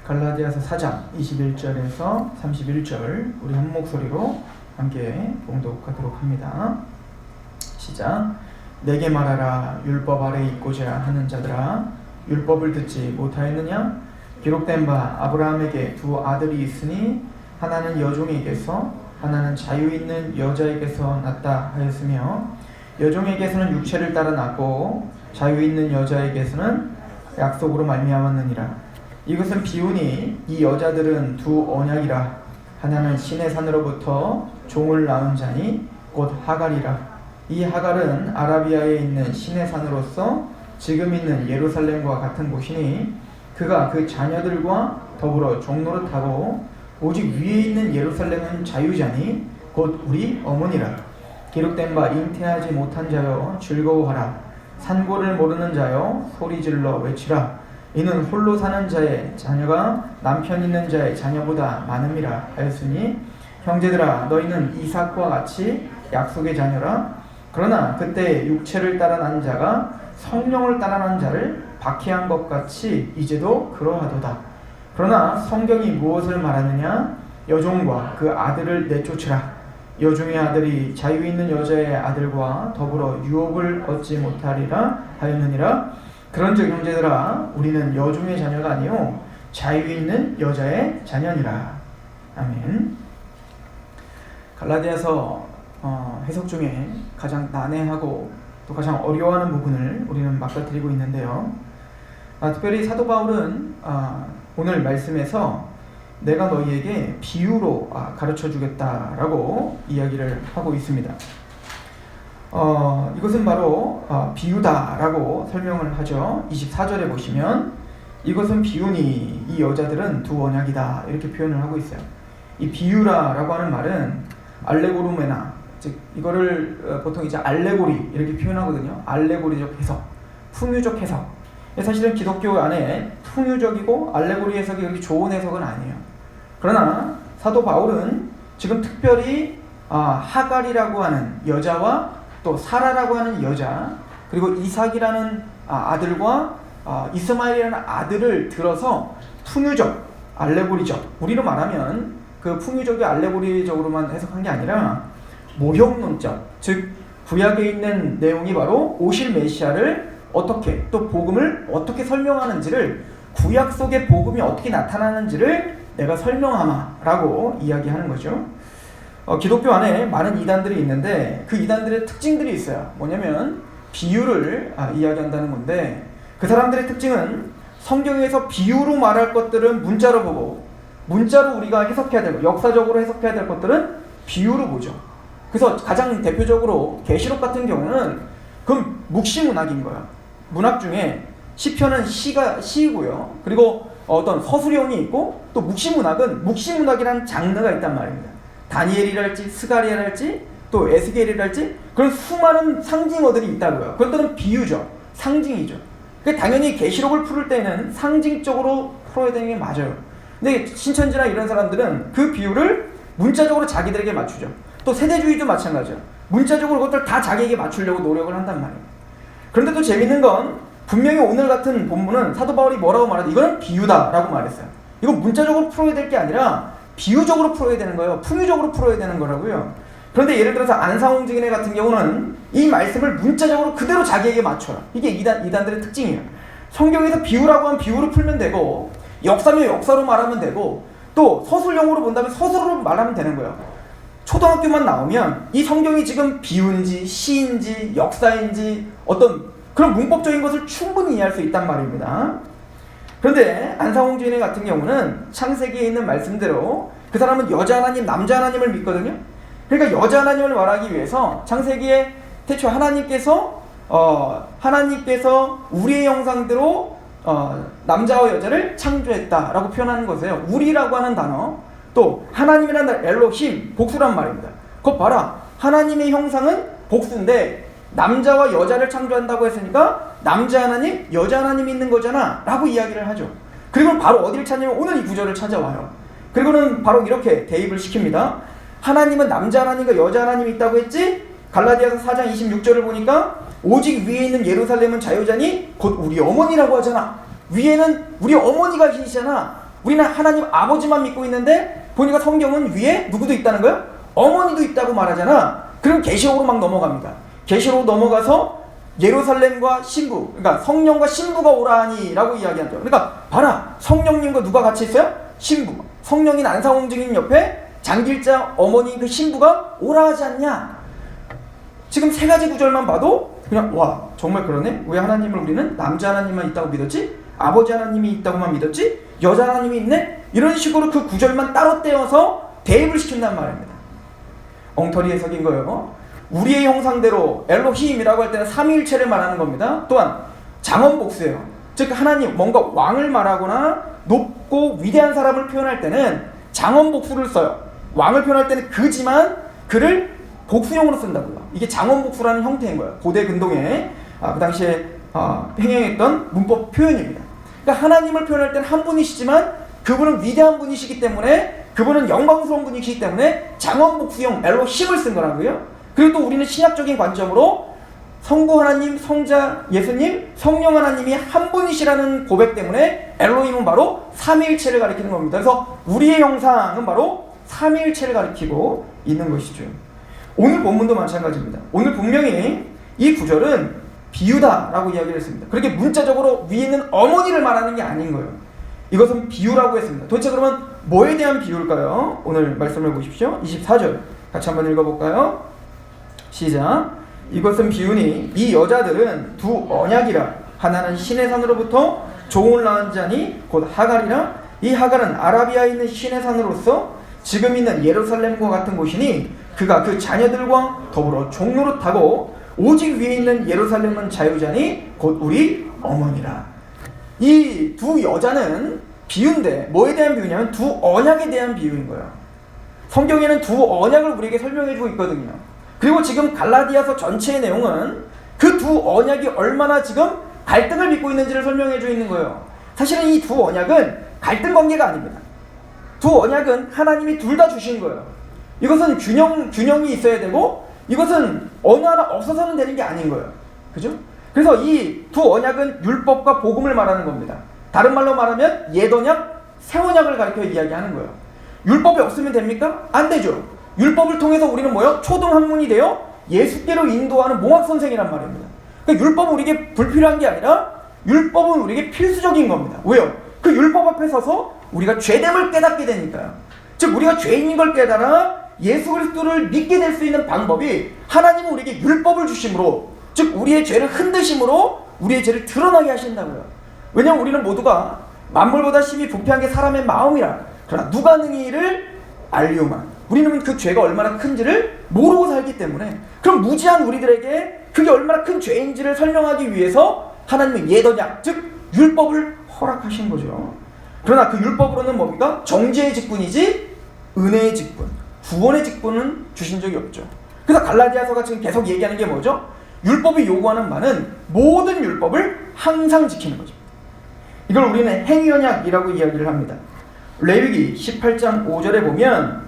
갈라디아서 4장 21절에서 31절 우리 한 목소리로 함께 봉독하도록 합니다. 시작. 내게 말하라. 율법 아래 있고자 하는 자들아, 율법을 듣지 못하였느냐? 기록된 바 아브라함에게 두 아들이 있으니 하나는 여종에게서 하나는 자유 있는 여자에게서 났다 하였으며, 여종에게서는 육체를 따라 났고 자유 있는 여자에게서는 약속으로 말미암았느니라. 이것은 비유니 이 여자들은 두 언약이라. 하나는 신의 산으로부터 종을 낳은 자니 곧 하갈이라. 이 하갈은 아라비아에 있는 신의 산으로서 지금 있는 예루살렘과 같은 곳이니 그가 그 자녀들과 더불어 종노릇하고 오직 위에 있는 예루살렘은 자유자니 곧 우리 어머니라. 기록된 바 잉태하지 못한 자여 즐거워하라. 산고를 모르는 자여 소리질러 외치라. 이는 홀로 사는 자의 자녀가 남편 있는 자의 자녀보다 많음이라 하였으니, 형제들아 너희는 이삭과 같이 약속의 자녀라. 그러나 그때 육체를 따라 난 자가 성령을 따라 난 자를 박해한 것 같이 이제도 그러하도다. 그러나 성경이 무엇을 말하느냐? 여종과 그 아들을 내쫓으라. 여종의 아들이 자유 있는 여자의 아들과 더불어 유업을 얻지 못하리라 하였느니라. 그런즉 형제들아 우리는 여종의 자녀가 아니요 자유 있는 여자의 자녀니라. 아멘. 갈라디아서 해석 중에 가장 난해하고 또 가장 어려워하는 부분을 우리는 맡아드리고 있는데요. 특별히 사도 바울은 오늘 말씀에서 내가 너희에게 비유로 가르쳐 주겠다라고 이야기를 하고 있습니다. 이것은 바로 비유다라고 설명을 하죠. 24절에 보시면 이것은 비유니 이 여자들은 두 언약이다 이렇게 표현을 하고 있어요. 이 비유라라고 하는 말은 알레고루메나, 즉 이거를 보통 이제 알레고리 이렇게 표현하거든요. 알레고리적 해석, 풍유적 해석. 사실은 기독교 안에 풍유적이고 알레고리 해석이 그렇게 좋은 해석은 아니에요. 그러나 사도 바울은 지금 특별히 하갈이라고 하는 여자와 또 사라라고 하는 여자, 그리고 이삭이라는 아들과 이스마엘이라는 아들을 들어서 풍유적, 알레고리적, 우리로 말하면 그 풍유적이 알레고리적으로만 해석한 게 아니라 모형론적, 즉 구약에 있는 내용이 바로 오실 메시아를 어떻게, 또 복음을 어떻게 설명하는지를, 구약 속의 복음이 어떻게 나타나는지를 내가 설명하마라고 이야기하는 거죠. 기독교 안에 많은 이단들이 있는데 그 이단들의 특징들이 있어요. 뭐냐면 비유를 이야기한다는 건데, 그 사람들의 특징은 성경에서 비유로 말할 것들은 문자로 보고, 문자로 우리가 해석해야 되고 역사적으로 해석해야 될 것들은 비유로 보죠. 그래서 가장 대표적으로 계시록 같은 경우는 그럼 묵시문학인 거야. 문학 중에 시편은 시이고요. 그리고 어떤 서술형이 있고, 또 묵시문학은 묵시문학이라는 장르가 있단 말입니다. 다니엘이랄지 스가랴랄지 또 에스겔이랄지 그런 수많은 상징어들이 있다고요. 그것들은 비유죠. 상징이죠. 당연히 계시록을 풀을 때는 상징적으로 풀어야 되는 게 맞아요. 근데 신천지나 이런 사람들은 그 비유를 문자적으로 자기들에게 맞추죠. 또 세대주의도 마찬가지죠. 문자적으로 그것들 다 자기에게 맞추려고 노력을 한단 말이에요. 그런데 또 재밌는 건 분명히 오늘 같은 본문은 사도 바울이 뭐라고 말하죠? 이거는 비유다라고 말했어요. 이건 문자적으로 풀어야 될 게 아니라 비유적으로 풀어야 되는 거예요. 풍유적으로 풀어야 되는 거라고요. 그런데 예를 들어서 안상홍 증인의 같은 경우는 이 말씀을 문자적으로 그대로 자기에게 맞춰라. 이게 이단들의 특징이에요. 성경에서 비유라고 하면 비유로 풀면 되고, 역사면 역사로 말하면 되고, 또 서술용어로 본다면 서술로 말하면 되는 거예요. 초등학교만 나오면 이 성경이 지금 비유인지 시인지 역사인지 어떤 그런 문법적인 것을 충분히 이해할 수 있단 말입니다. 그런데 안상홍 주인의 같은 경우는 창세기에 있는 말씀대로 그 사람은 여자 하나님, 남자 하나님을 믿거든요. 그러니까 여자 하나님을 말하기 위해서 창세기에 태초 하나님께서 우리의 형상대로 남자와 여자를 창조했다라고 표현하는 것이에요. 우리라고 하는 단어, 또 하나님이라는 단어, 엘로힘, 복수란 말입니다. 그거 봐라. 하나님의 형상은 복수인데 남자와 여자를 창조한다고 했으니까 남자 하나님, 여자 하나님이 있는 거잖아 라고 이야기를 하죠. 그리고 바로 어디를 찾냐면 오늘 이 구절을 찾아와요. 그리고는 바로 이렇게 대입을 시킵니다. 하나님은 남자 하나님과 여자 하나님이 있다고 했지? 갈라디아서 4장 26절을 보니까 오직 위에 있는 예루살렘은 자유자니 곧 우리 어머니라고 하잖아. 위에는 우리 어머니가 계시잖아. 우리는 하나님 아버지만 믿고 있는데 보니까 성경은 위에 누구도 있다는 거예요? 어머니도 있다고 말하잖아. 그럼 계시록으로 막 넘어갑니다. 계시록 넘어가서 예루살렘과 신부, 그러니까 성령과 신부가 오라니 라고 이야기하죠. 그러니까 봐라, 성령님과 누가 같이 있어요? 신부. 성령인 안상홍증인 옆에 장길자 어머니 그 신부가 오라 하지 않냐. 지금 세 가지 구절만 봐도 그냥 와, 정말 그러네. 왜 하나님을 우리는 남자 하나님만 있다고 믿었지? 아버지 하나님이 있다고만 믿었지? 여자 하나님이 있네? 이런 식으로 그 구절만 따로 떼어서 대입을 시킨단 말입니다. 엉터리 해석인 거예요. 우리의 형상대로 엘로힘이라고 할 때는 삼위일체를 말하는 겁니다. 또한 장원복수예요. 즉 하나님, 뭔가 왕을 말하거나 높고 위대한 사람을 표현할 때는 장원복수를 써요. 왕을 표현할 때는 그지만 그를 복수형으로 쓴다고요. 이게 장원복수라는 형태인 거예요. 고대 근동에 그 당시에 행행했던 문법 표현입니다. 그러니까 하나님을 표현할 때는 한 분이시지만 그분은 위대한 분이시기 때문에, 그분은 영광스러운 분이시기 때문에 장원복수형 엘로힘을 쓴 거라고요. 그리고 또 우리는 신약적인 관점으로 성부 하나님, 성자 예수님, 성령 하나님이 한 분이시라는 고백 때문에 엘로힘은 바로 삼위일체를 가리키는 겁니다. 그래서 우리의 형상은 바로 삼위일체를 가리키고 있는 것이죠. 오늘 본문도 마찬가지입니다. 오늘 분명히 이 구절은 비유다라고 이야기를 했습니다. 그렇게 문자적으로 위에 있는 어머니를 말하는 게 아닌 거예요. 이것은 비유라고 했습니다. 도대체 그러면 뭐에 대한 비유일까요? 오늘 말씀을 보십시오. 24절 같이 한번 읽어볼까요? 시작. 이것은 비유니 이 여자들은 두 언약이라. 하나는 신의 산으로부터 종을 낳은 자니 곧 하갈이라. 이 하갈은 아라비아에 있는 신의 산으로서 지금 있는 예루살렘과 같은 곳이니 그가 그 자녀들과 더불어 종노릇하고 오직 위에 있는 예루살렘은 자유자니 곧 우리 어머니라. 이 두 여자는 비유인데 뭐에 대한 비유냐면 두 언약에 대한 비유인 거예요. 성경에는 두 언약을 우리에게 설명해주고 있거든요. 그리고 지금 갈라디아서 전체의 내용은 그 두 언약이 얼마나 지금 갈등을 빚고 있는지를 설명해주고 있는 거예요. 사실은 이 두 언약은 갈등 관계가 아닙니다. 두 언약은 하나님이 둘 다 주신 거예요. 이것은 균형이 있어야 되고 이것은 어느 하나 없어서는 되는 게 아닌 거예요. 그죠? 그래서 이 두 언약은 율법과 복음을 말하는 겁니다. 다른 말로 말하면 옛 언약, 새 언약을 가리켜 이야기하는 거예요. 율법이 없으면 됩니까? 안 되죠. 율법을 통해서 우리는 뭐요? 초등학문이 되어 예수께로 인도하는 몽학선생이란 말입니다. 그러니까 율법은 우리에게 불필요한 게 아니라 율법은 우리에게 필수적인 겁니다. 왜요? 그 율법 앞에 서서 우리가 죄됨을 깨닫게 되니까요. 즉 우리가 죄인인 걸 깨달아 예수 그리스도를 믿게 될 수 있는 방법이 하나님은 우리에게 율법을 주심으로, 즉 우리의 죄를 흔드심으로 우리의 죄를 드러나게 하신다고요. 왜냐하면 우리는 모두가 만물보다 심히 부패한 게 사람의 마음이라. 그러나 누가 능히 이를 알리오만. 우리는 그 죄가 얼마나 큰지를 모르고 살기 때문에, 그럼 무지한 우리들에게 그게 얼마나 큰 죄인지를 설명하기 위해서 하나님은 옛 언약, 즉 율법을 허락하신 거죠. 그러나 그 율법으로는 뭡니까? 정죄의 직분이지 은혜의 직분, 구원의 직분은 주신 적이 없죠. 그래서 갈라디아서가 지금 계속 얘기하는 게 뭐죠? 율법이 요구하는 바는 모든 율법을 항상 지키는 거죠. 이걸 우리는 행위언약이라고 이야기를 합니다. 레위기 18장 5절에 보면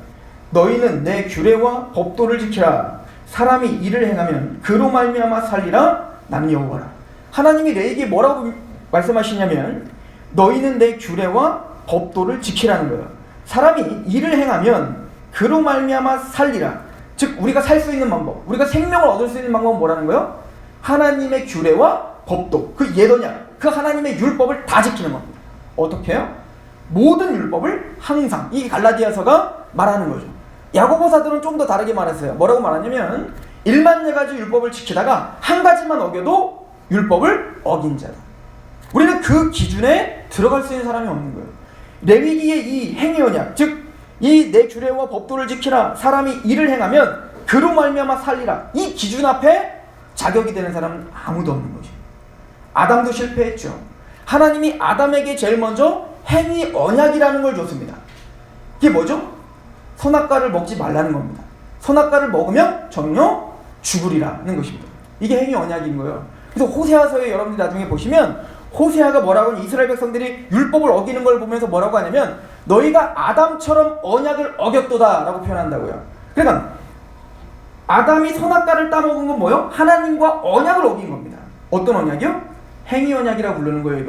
너희는 내 규례와 법도를 지키라. 사람이 이를 행하면 그로 말미암아 살리라. 나는 여호와라. 하나님이 레위기에 뭐라고 말씀하시냐면 너희는 내 규례와 법도를 지키라는 거예요. 사람이 이를 행하면 그로 말미암아 살리라. 즉 우리가 살 수 있는 방법, 우리가 생명을 얻을 수 있는 방법은 뭐라는 거예요? 하나님의 규례와 법도, 그 옛 언약, 그 하나님의 율법을 다 지키는 겁니다. 어떻게 해요? 모든 율법을 항상, 이 갈라디아서가 말하는 거죠. 야고보 사도는 좀 더 다르게 말했어요. 뭐라고 말하냐면 1,000,000가지 율법을 지키다가 한 가지만 어겨도 율법을 어긴 자다. 우리는 그 기준에 들어갈 수 있는 사람이 없는 거예요. 레위기의 이 행위언약, 즉 이 내 규례와 법도를 지키라. 사람이 이를 행하면 그로 말미암아 살리라. 이 기준 앞에 자격이 되는 사람은 아무도 없는 거죠. 아담도 실패했죠. 하나님이 아담에게 제일 먼저 행위 언약이라는 걸 줬습니다. 이게 뭐죠? 선악과를 먹지 말라는 겁니다. 선악과를 먹으면 전혀 죽으리라는 것입니다. 이게 행위 언약인 거예요. 그래서 호세아서에 여러분들이 나중에 보시면 호세아가 뭐라고 하니 이스라엘 백성들이 율법을 어기는 걸 보면서 뭐라고 하냐면 너희가 아담처럼 언약을 어겼도다 라고 표현한다고요. 그러니까 아담이 선악과를 따먹은 건 뭐예요? 하나님과 언약을 어긴 겁니다. 어떤 언약이요? 행위 언약이라고 부르는 거예요.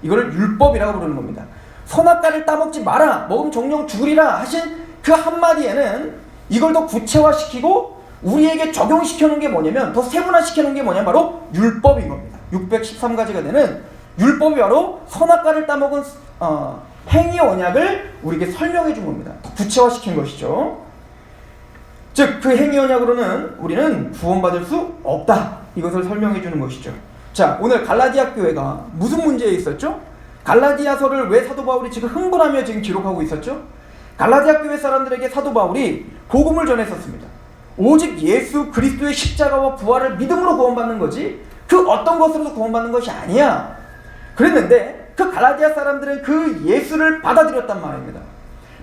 이거를 율법이라고 부르는 겁니다. 선악과를 따먹지 마라, 먹으면 정령 죽으리라 하신 그 한마디에는 이걸 더 구체화시키고 우리에게 적용시켜놓은 게 뭐냐면, 더 세분화시켜놓은 게 뭐냐면 바로 율법인 겁니다. 613가지가 되는 율법이 바로 선악과를 따먹은 행위 언약을 우리에게 설명해 준 겁니다. 구체화시킨 것이죠. 즉 그 행위 언약으로는 우리는 구원받을 수 없다, 이것을 설명해 주는 것이죠. 자, 오늘 갈라디아 교회가 무슨 문제에 있었죠? 갈라디아서를 왜 사도 바울이 지금 흥분하며 지금 기록하고 있었죠? 갈라디아 교회 사람들에게 사도 바울이 복음을 전했었습니다. 오직 예수 그리스도의 십자가와 부활을 믿음으로 구원받는 거지 그 어떤 것으로도 구원받는 것이 아니야, 그랬는데 그 갈라디아 사람들은 그 예수를 받아들였단 말입니다.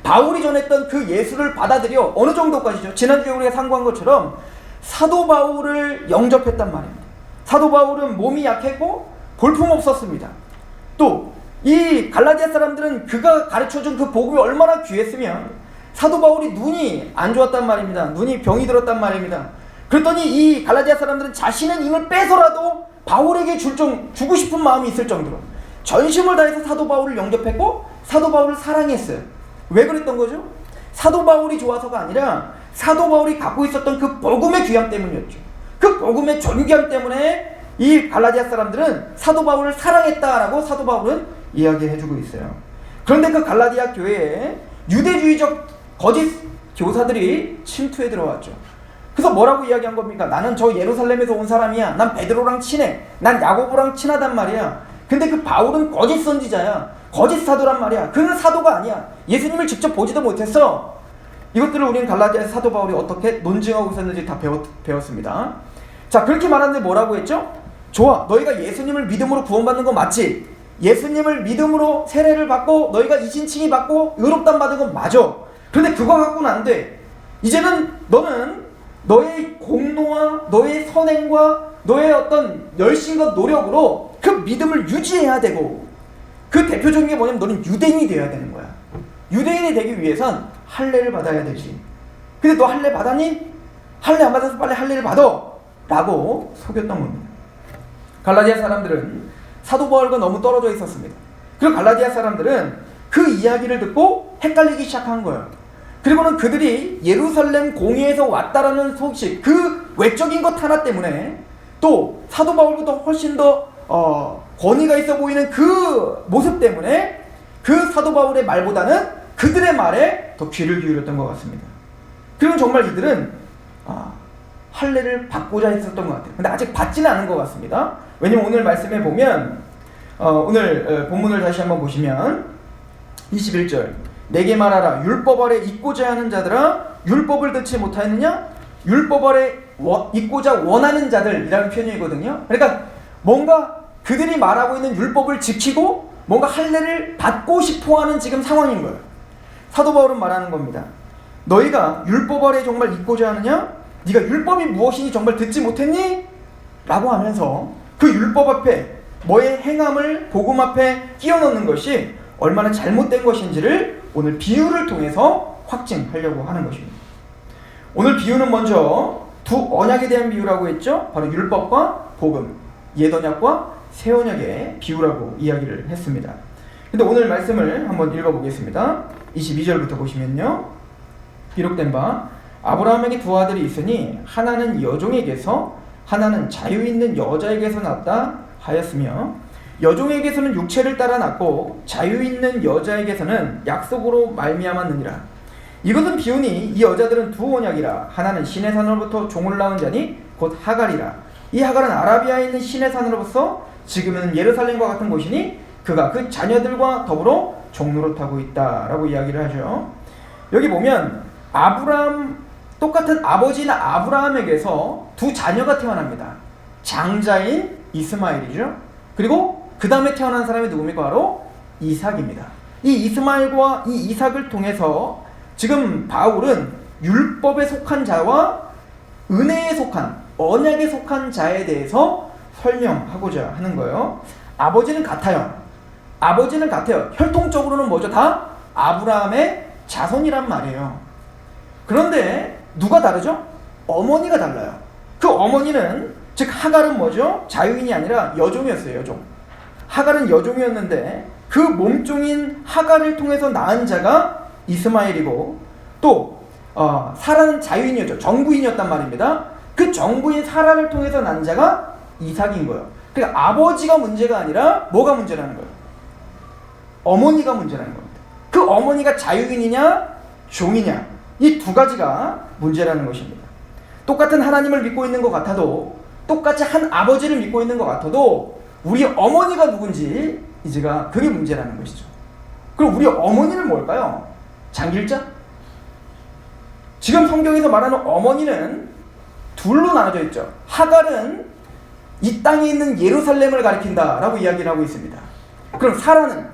바울이 전했던 그 예수를 받아들여 어느 정도까지죠? 지난주에 우리가 상고한 것처럼 사도 바울을 영접했단 말입니다. 사도 바울은 몸이 약했고 볼품없었습니다. 또 이 갈라디아 사람들은 그가 가르쳐준 그 복음이 얼마나 귀했으면 사도 바울이 눈이 안 좋았단 말입니다. 눈이 병이 들었단 말입니다. 그랬더니 이 갈라디아 사람들은 자신의 힘을 빼서라도 바울에게 주고 싶은 마음이 있을 정도로 전심을 다해서 사도 바울을 영접했고 사도 바울을 사랑했어요. 왜 그랬던 거죠? 사도 바울이 좋아서가 아니라 사도 바울이 갖고 있었던 그 복음의 귀함 때문이었죠. 그 복음의 존귀함 때문에 이 갈라디아 사람들은 사도 바울을 사랑했다라고 사도 바울은 이야기해주고 있어요. 그런데 그 갈라디아 교회에 유대주의적 거짓 교사들이 침투해 들어왔죠. 그래서 뭐라고 이야기한 겁니까? 나는 저 예루살렘에서 온 사람이야. 난 베드로랑 친해. 난 야고보랑 친하단 말이야. 근데 그 바울은 거짓 선지자야. 거짓 사도란 말이야. 그는 사도가 아니야. 예수님을 직접 보지도 못했어. 이것들을 우리는 갈라디아에서 사도 바울이 어떻게 논증하고 있었는지 다 배웠습니다. 자, 그렇게 말하는데 뭐라고 했죠? 좋아, 너희가 예수님을 믿음으로 구원받는 거 맞지? 예수님을 믿음으로 세례를 받고 너희가 이신칭의 받고 의롭다함 받은 건 맞아. 그런데 그거 갖고는 안 돼. 이제는 너는 너의 공로와 너의 선행과 너의 어떤 열심과 노력으로 그 믿음을 유지해야 되고, 그 대표적인 게 뭐냐면 너는 유대인이 되어야 되는 거야. 유대인이 되기 위해선 할례를 받아야 되지. 근데 너 할례 받았니? 할례 안 받아서 빨리 할례를 받아 라고 속였던 겁니다. 갈라디아 사람들은 사도 바울과 너무 떨어져 있었습니다. 그리고 갈라디아 사람들은 그 이야기를 듣고 헷갈리기 시작한 거예요. 그리고는 그들이 예루살렘 공회에서 왔다라는 소식, 그 외적인 것 하나 때문에 또 사도 바울보다 훨씬 더 권위가 있어 보이는 그 모습 때문에 그 사도 바울의 말보다는 그들의 말에 더 귀를 기울였던 것 같습니다. 그리고 정말 이들은 할례를 받고자 했었던 것 같아요. 근데 아직 받지는 않은 것 같습니다. 왜냐면 오늘 말씀에 보면 오늘 본문을 다시 한번 보시면 21절, 내게 말하라, 율법 아래 있고자 하는 자들아, 율법을 듣지 못하였느냐? 율법 아래 있고자 원하는 자들이라는 표현이거든요. 그러니까 뭔가 그들이 말하고 있는 율법을 지키고 뭔가 할례를 받고 싶어하는 지금 상황인 거예요. 사도 바울은 말하는 겁니다. 너희가 율법 아래 정말 있고자 하느냐? 네가 율법이 무엇이니 정말 듣지 못했니? 라고 하면서 그 율법 앞에 너의 행함을 복음 앞에 끼워 넣는 것이 얼마나 잘못된 것인지를 오늘 비유를 통해서 확증하려고 하는 것입니다. 오늘 비유는 먼저 두 언약에 대한 비유라고 했죠. 바로 율법과 복음, 옛 언약과 새 언약의 비유라고 이야기를 했습니다. 근데 오늘 말씀을 한번 읽어보겠습니다. 22절부터 보시면요, 기록된 바 아브라함에게 두 아들이 있으니 하나는 여종에게서 하나는 자유 있는 여자에게서 났다 하였으며, 여종에게서는 육체를 따라 났고 자유 있는 여자에게서는 약속으로 말미암았느니라. 이것은 비유니 이 여자들은 두 언약이라. 하나는 신의 산으로부터 종을 낳은 자니 곧 하갈이라. 이 하갈은 아라비아에 있는 신의 산으로부터 지금은 예루살렘과 같은 곳이니 그가 그 자녀들과 더불어 종노릇하고 있다라고 이야기를 하죠. 여기 보면 아브라함, 똑같은 아버지인 아브라함에게서 두 자녀가 태어납니다. 장자인 이스마엘이죠. 그리고 그 다음에 태어난 사람이 누굽니까? 바로 이삭입니다. 이 이스마엘과 이 이삭을 통해서 지금 바울은 율법에 속한 자와 은혜에 속한, 언약에 속한 자에 대해서 설명하고자 하는 거예요. 아버지는 같아요. 아버지는 같아요. 혈통적으로는 뭐죠? 다 아브라함의 자손이란 말이에요. 그런데 누가 다르죠? 어머니가 달라요. 그 어머니는, 즉 하갈은 뭐죠? 자유인이 아니라 여종이었어요. 여종. 하갈은 여종이었는데 그 몸종인 하갈을 통해서 낳은 자가 이스마엘이고, 또 사라는 자유인이었죠. 정부인이었단 말입니다. 그 정부인 사라를 통해서 낳은 자가 이삭인 거예요. 그러니까 아버지가 문제가 아니라 뭐가 문제라는 거예요? 어머니가 문제라는 겁니다. 그 어머니가 자유인이냐 종이냐, 이 두 가지가 문제라는 것입니다. 똑같은 하나님을 믿고 있는 것 같아도, 똑같이 한 아버지를 믿고 있는 것 같아도 우리 어머니가 누군지 이제가 그게 문제라는 것이죠. 그럼 우리 어머니는 뭘까요? 장길자? 지금 성경에서 말하는 어머니는 둘로 나눠져 있죠. 하갈은 이 땅에 있는 예루살렘을 가리킨다라고 이야기를 하고 있습니다. 그럼 사라는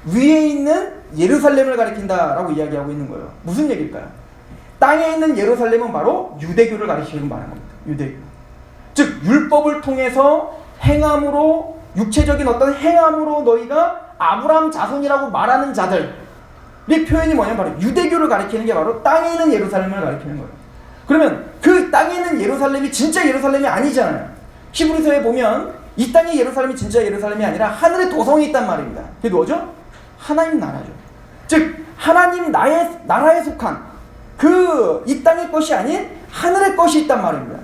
위에 있는 예루살렘을 가리킨다라고 이야기하고 있는 거예요. 무슨 얘기일까요? 땅에 있는 예루살렘은 바로 유대교를 가리키는 말하는 겁니다. 유대교. 즉 율법을 통해서 행함으로, 육체적인 어떤 행함으로 너희가 아브라함 자손이라고 말하는 자들의 표현이 뭐냐면 바로 유대교를 가리키는 게 바로 땅에 있는 예루살렘을 가리키는 거예요. 그러면 그 땅에 있는 예루살렘이 진짜 예루살렘이 아니잖아요. 히브리서에 보면 이 땅의 예루살렘이 진짜 예루살렘이 아니라 하늘의 도성이 있단 말입니다. 그게 뭐죠? 하나님 나라죠. 즉 하나님 나라에 속한 그 이 땅의 것이 아닌 하늘의 것이 있단 말입니다.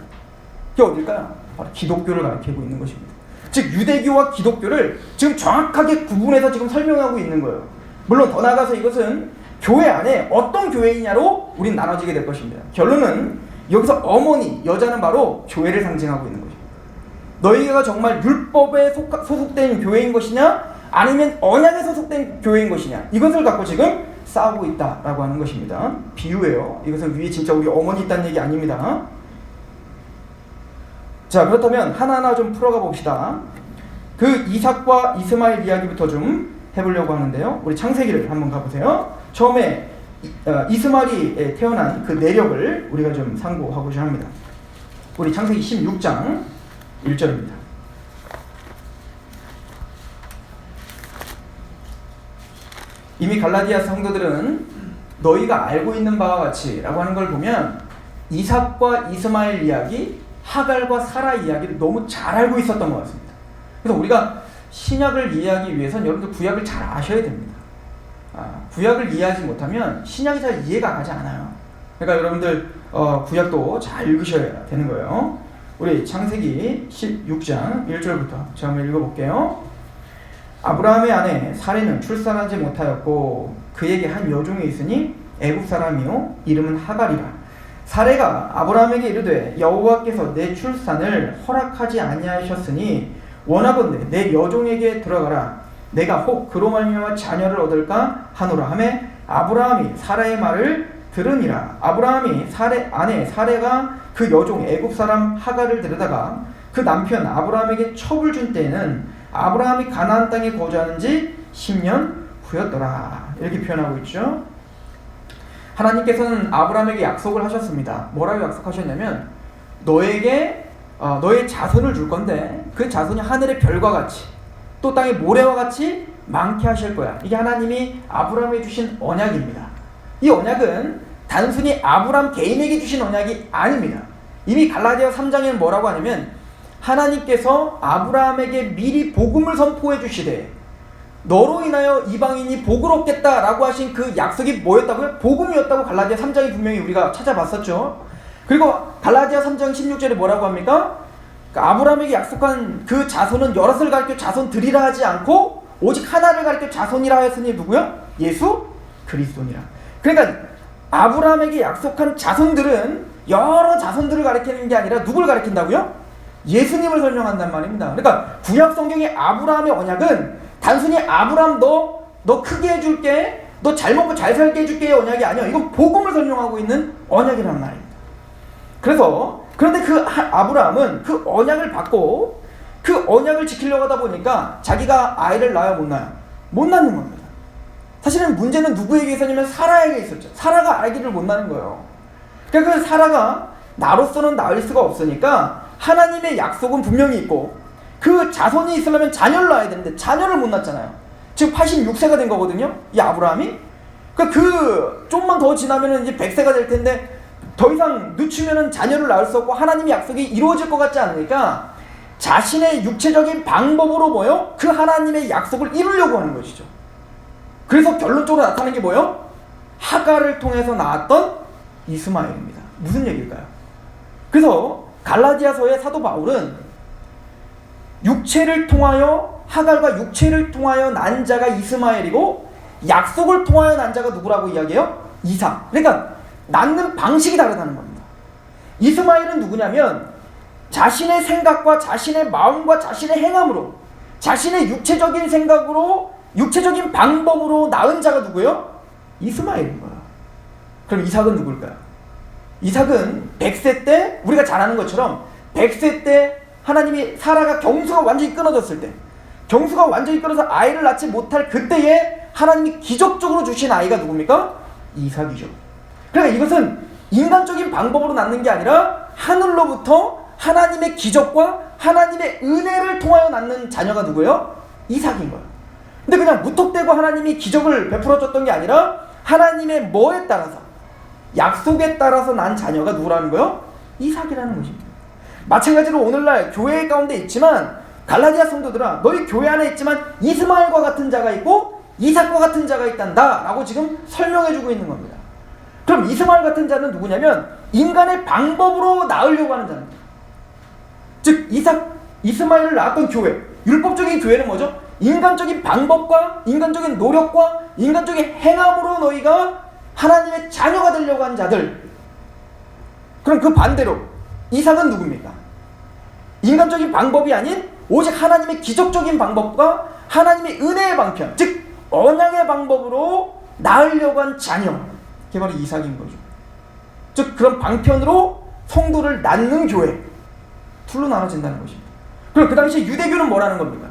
그게 어딜까요? 바로 기독교를 가리키고 있는 것입니다. 즉 유대교와 기독교를 지금 정확하게 구분해서 지금 설명하고 있는 거예요. 물론 더 나아가서 이것은 교회 안에 어떤 교회이냐로 우린 나눠지게 될 것입니다. 결론은 여기서 어머니, 여자는 바로 교회를 상징하고 있는 것입니다. 너희가 정말 율법에 소속된 교회인 것이냐, 아니면 언약에 소속된 교회인 것이냐, 이것을 갖고 지금 싸우고 있다라고 하는 것입니다. 비유예요. 이것은 위에 진짜 우리 어머니 있다는 얘기 아닙니다. 자, 그렇다면 하나하나 좀 풀어가 봅시다. 그 이삭과 이스마엘 이야기부터 좀 해보려고 하는데요. 우리 창세기를 한번 가보세요. 처음에 이스마엘이 태어난 그 내력을 우리가 좀 상고하고자 합니다. 우리 창세기 16장 1절입니다. 이미 갈라디아 성도들은 너희가 알고 있는 바와 같이 라고 하는 걸 보면 이삭과 이스마엘 이야기, 하갈과 사라 이야기를 너무 잘 알고 있었던 것 같습니다. 그래서 우리가 신약을 이해하기 위해서는 여러분들 구약을 잘 아셔야 됩니다. 구약을 이해하지 못하면 신약이 잘 이해가 가지 않아요. 그러니까 여러분들 구약도 잘 읽으셔야 되는 거예요. 우리 창세기 16장 1절부터 제가 한번 읽어볼게요. 아브라함의 아내 사레는 출산하지 못하였고 그에게 한 여종이 있으니 애굽 사람이요 이름은 하갈이라. 사레가 아브라함에게 이르되 여호와께서 내 출산을 허락하지 아니하셨으니 원하건대 내 여종에게 들어가라. 내가 혹 그로 말미암아 자녀를 얻을까 하노라 하매 아브라함이 사라의 말을 들으니라. 아브라함이 아내 사레가 그 여종 애굽 사람 하갈을 데려다가 그 남편 아브라함에게 첩을 준 때에는 아브라함이 가나안 땅에 거주하는 지 10년 후였더라. 이렇게 표현하고 있죠. 하나님께서는 아브라함에게 약속을 하셨습니다. 뭐라고 약속하셨냐면 너에게 너의 자손을 줄 건데 그 자손이 하늘의 별과 같이 또 땅의 모래와 같이 많게 하실 거야. 이게 하나님이 아브라함에게 주신 언약입니다. 이 언약은 단순히 아브라함 개인에게 주신 언약이 아닙니다. 이미 갈라디아 3장에는 뭐라고 하냐면 하나님께서 아브라함에게 미리 복음을 선포해 주시되 너로 인하여 이방인이 복을 얻겠다라고 하신 그 약속이 뭐였다고요? 복음이었다고 갈라디아 3장이 분명히 우리가 찾아봤었죠. 그리고 갈라디아 3장 16절에 뭐라고 합니까? 아브라함에게 약속한 그 자손은 여럿을 가리켜 자손들이라 하지 않고 오직 하나를 가리켜 자손이라 하였으니 누구요? 예수 그리스도니라. 그러니까 아브라함에게 약속한 자손들은 여러 자손들을 가리키는 게 아니라 누굴 가리킨다고요? 예수님을 설명한단 말입니다. 그러니까 구약 성경의 아브라함의 언약은 단순히 아브라함 너 크게 해줄게, 너 잘 먹고 잘 살게 해줄게의 언약이 아니야. 이건 복음을 설명하고 있는 언약이란 말입니다. 그런데 그 아브라함은 그 언약을 받고 그 언약을 지키려고 하다 보니까 자기가 아이를 낳아요, 못 낳아요? 못 낳는 겁니다. 사실은 문제는 누구에게 있었냐면 사라에게 있었죠. 사라가 아기를 못 낳는 거예요. 그러니까 그 사라가 나로서는 낳을 수가 없으니까 하나님의 약속은 분명히 있고 그 자손이 있으려면 자녀를 낳아야 되는데 자녀를 못 낳잖아요. 지금 86세가 된 거거든요, 이 아브라함이. 그러니까 좀만 더 지나면 이제 100세가 될 텐데 더 이상 늦추면은 자녀를 낳을 수 없고 하나님의 약속이 이루어질 것 같지 않으니까 자신의 육체적인 방법으로 뭐요? 그 하나님의 약속을 이루려고 하는 것이죠. 그래서 결론적으로 나타나는 게 뭐요? 하갈을 통해서 나왔던 이스마엘입니다. 무슨 얘기일까요? 그래서 갈라디아서의 사도 바울은 육체를 통하여 하갈과 육체를 통하여 난 자가 이스마엘이고 약속을 통하여 난 자가 누구라고 이야기해요? 이삭. 그러니까 낳는 방식이 다르다는 겁니다. 이스마엘은 누구냐면 자신의 생각과 자신의 마음과 자신의 행함으로 자신의 육체적인 생각으로 육체적인 방법으로 낳은 자가 누구예요? 이스마엘인 거예요. 그럼 이삭은 누굴까요? 이삭은 100세 때 우리가 잘 아는 것처럼 100세 때 하나님이 사라가 경수가 완전히 끊어졌을 때 경수가 완전히 끊어서 아이를 낳지 못할 그때에 하나님이 기적적으로 주신 아이가 누굽니까? 이삭이죠. 그러니까 이것은 인간적인 방법으로 낳는 게 아니라 하늘로부터 하나님의 기적과 하나님의 은혜를 통하여 낳는 자녀가 누구예요? 이삭인 거예요. 근데 그냥 무턱대고 하나님이 기적을 베풀어줬던 게 아니라 하나님의 뭐에 따라서 약속에 따라서 난 자녀가 누구라는 거예요? 이삭이라는 것입니다. 마찬가지로 오늘날 교회 가운데 있지만 갈라디아 성도들아 너희 교회 안에 있지만 이스마엘과 같은 자가 있고 이삭과 같은 자가 있단다 라고 지금 설명해주고 있는 겁니다. 그럼 이스마엘 같은 자는 누구냐면 인간의 방법으로 낳으려고 하는 자입니다. 즉 이스마엘을 낳았던 교회, 율법적인 교회는 뭐죠? 인간적인 방법과 인간적인 노력과 인간적인 행함으로 너희가 하나님의 자녀가 되려고 한 자들. 그럼 그 반대로 이삭은 누굽니까? 인간적인 방법이 아닌 오직 하나님의 기적적인 방법과 하나님의 은혜의 방편, 즉 언약의 방법으로 낳으려고 한 자녀, 그게 바로 이삭인 거죠. 즉 그런 방편으로 성도를 낳는 교회, 둘로 나눠진다는 것입니다. 그럼 그 당시 유대교는 뭐라는 겁니까?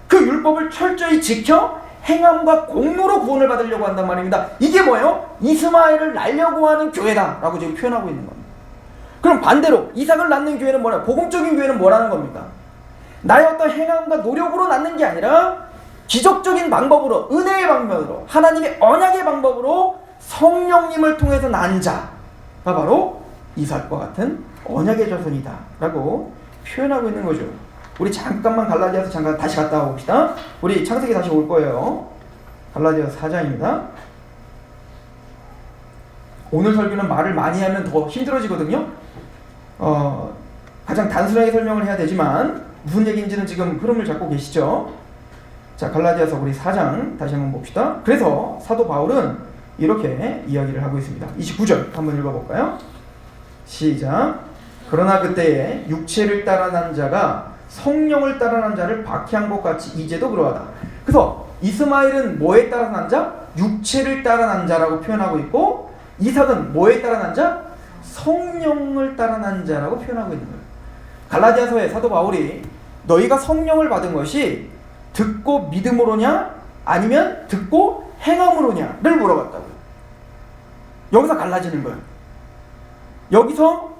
그 율법을 철저히 지켜 행함과 공로로 구원을 받으려고 한단 말입니다. 이게 뭐예요? 이스마엘을 낳으려고 하는 교회다라고 지금 표현하고 있는 겁니다. 그럼 반대로 이삭을 낳는 교회는 뭐냐? 복음적인 교회는 뭐라는 겁니까? 나의 어떤 행함과 노력으로 낳는 게 아니라 기적적인 방법으로, 은혜의 방법으로, 하나님의 언약의 방법으로 성령님을 통해서 난 자가 바로 이삭과 같은 언약의 자손이다 라고 표현하고 있는 거죠. 우리 잠깐만 갈라디아서 잠깐 다시 갔다 봅시다. 우리 창세기 다시 올 거예요. 갈라디아서 4장입니다. 오늘 설교는 말을 많이 하면 더 힘들어지거든요. 가장 단순하게 설명을 해야 되지만 무슨 얘기인지는 지금 흐름을 잡고 계시죠. 자, 갈라디아서 우리 4장 다시 한번 봅시다. 그래서 사도 바울은 이렇게 이야기를 하고 있습니다. 29절 한번 읽어볼까요? 시작. 그러나 그때에 육체를 따라 난 자가 성령을 따라 난 자를 박해한 것 같이 이제도 그러하다. 그래서 이스마엘은 뭐에 따라 난 자? 육체를 따라 난 자라고 표현하고 있고, 이삭은 뭐에 따라 난 자? 성령을 따라 난 자라고 표현하고 있는 거예요. 갈라디아서의 사도 바울이 너희가 성령을 받은 것이 듣고 믿음으로냐 아니면 듣고 행함으로냐를 물어봤다고요. 여기서 갈라지는 거예요. 여기서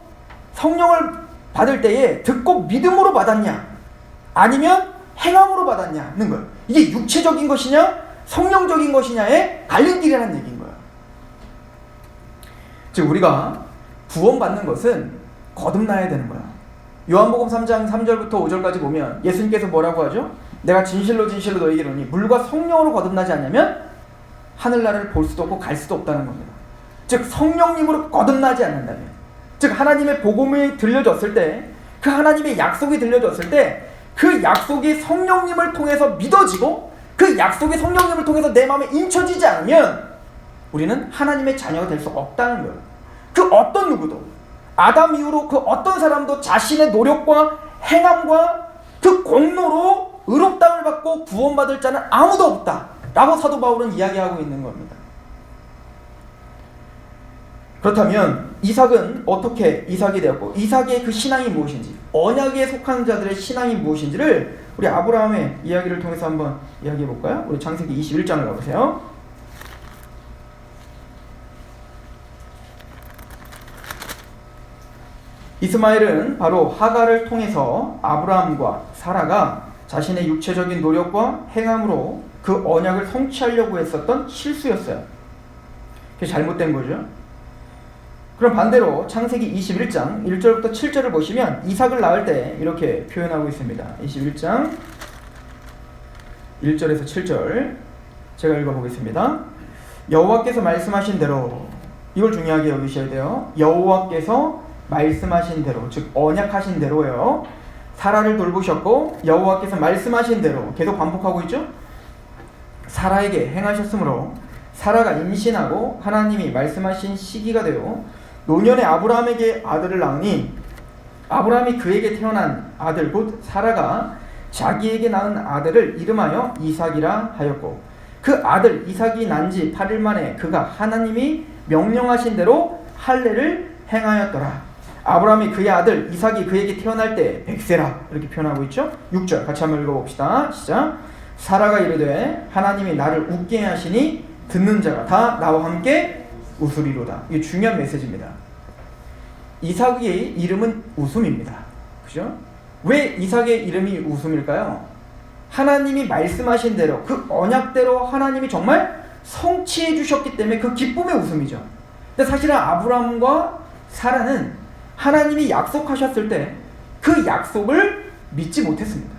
성령을 받을 때에 듣고 믿음으로 받았냐 아니면 행함으로 받았냐는 거예요. 이게 육체적인 것이냐 성령적인 것이냐의 갈림길이라는 얘기인 거예요. 즉 우리가 구원받는 것은 거듭나야 되는 거야. 요한복음 3장 3절부터 5절까지 보면 예수님께서 뭐라고 하죠? 내가 진실로 진실로 너희에게 이르노니 물과 성령으로 거듭나지 않으면 하늘나라를 볼 수도 없고 갈 수도 없다는 겁니다. 즉 성령님으로 거듭나지 않는다면, 즉 하나님의 복음이 들려졌을 때, 그 하나님의 약속이 들려졌을 때 그 약속이 성령님을 통해서 믿어지고 그 약속이 성령님을 통해서 내 마음에 인쳐지지 않으면 우리는 하나님의 자녀가 될 수 없다는 거예요. 그 어떤 누구도, 아담 이후로 그 어떤 사람도 자신의 노력과 행함과 그 공로로 의롭다움을 받고 구원받을 자는 아무도 없다 라고 사도 바울은 이야기하고 있는 겁니다. 그렇다면 이삭은 어떻게 이삭이 되었고 이삭의 그 신앙이 무엇인지, 언약에 속한 자들의 신앙이 무엇인지를 우리 아브라함의 이야기를 통해서 한번 이야기해 볼까요? 우리 창세기 21장을 가보세요. 이스마엘은 바로 하갈을 통해서 아브라함과 사라가 자신의 육체적인 노력과 행함으로 그 언약을 성취하려고 했었던 실수였어요. 그게 잘못된 거죠. 그럼 반대로 창세기 21장 1절부터 7절을 보시면 이삭을 낳을 때 이렇게 표현하고 있습니다. 21장 1절에서 7절 제가 읽어보겠습니다. 여호와께서 말씀하신 대로, 이걸 중요하게 여기셔야 돼요. 여호와께서 말씀하신 대로, 즉 언약하신 대로요. 사라를 돌보셨고 여호와께서 말씀하신 대로, 계속 반복하고 있죠. 사라에게 행하셨으므로 사라가 임신하고 하나님이 말씀하신 시기가 되어 노년의 아브라함에게 아들을 낳으니 아브라함이 그에게 태어난 아들 곧 사라가 자기에게 낳은 아들을 이름하여 이삭이라 하였고 그 아들 이삭이 난 지 8일 만에 그가 하나님이 명령하신 대로 할례를 행하였더라. 아브라함이 그의 아들 이삭이 그에게 태어날 때 100세라 이렇게 표현하고 있죠. 6절 같이 한번 읽어봅시다. 시작. 사라가 이르되 하나님이 나를 웃게 하시니 듣는 자가 다 나와 함께 웃으리로다. 이게 중요한 메시지입니다. 이삭의 이름은 웃음입니다. 그죠? 왜 이삭의 이름이 웃음일까요? 하나님이 말씀하신 대로 그 언약대로 하나님이 정말 성취해 주셨기 때문에 그 기쁨의 웃음이죠. 근데 사실은 아브라함과 사라는 하나님이 약속하셨을 때 그 약속을 믿지 못했습니다.